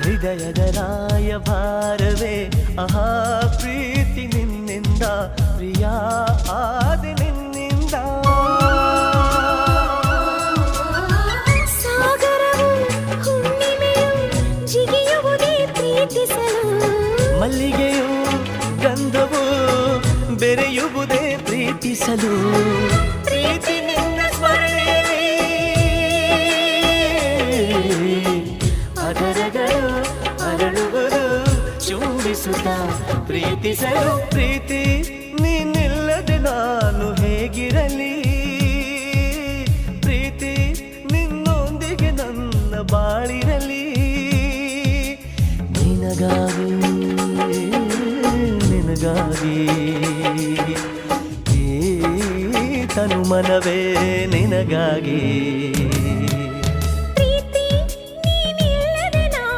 ಹೃದಯದ ರಾಯಭಾರವೇ ಆಹಾ ಪ್ರೀತಿ ನಿನ್ನಿಂದ ಪ್ರಿಯ ಆದೆ ನಿನ್ನಿಂದ ಸಾಗರವು ಹುಣ್ಣಿಮೆಯು ಜಿಗಿಯುವುದೇ ಪ್ರೀತಿಸಲು ಮಲ್ಲಿಗೆಯು ಗಂಧವು ಬೆರೆಯುವುದೇ ಪ್ರೀತಿಸಲು ಪ್ರೀತಿ ನಿನ್ನ ಸ್ಮರಣೆಯಲ್ಲಿ ಅದರಗಳು ಅರಳುವುದು ಚುಂಬಿಸುತ್ತ ಪ್ರೀತಿಸಲು ಪ್ರೀತಿ ನೀನಿಲ್ಲದೆ ನಾನು ಹೇಗಿರಲಿ ಪ್ರೀತಿ ನಿನ್ನೊಂದಿಗೆ ನನ್ನ ಬಾಳಿರಲಿ ನಿನಗಾಗಿ ನಿನಗಾಗಿ ಈ ತನು ಮನವೇ ನಿನಗಾಗಿ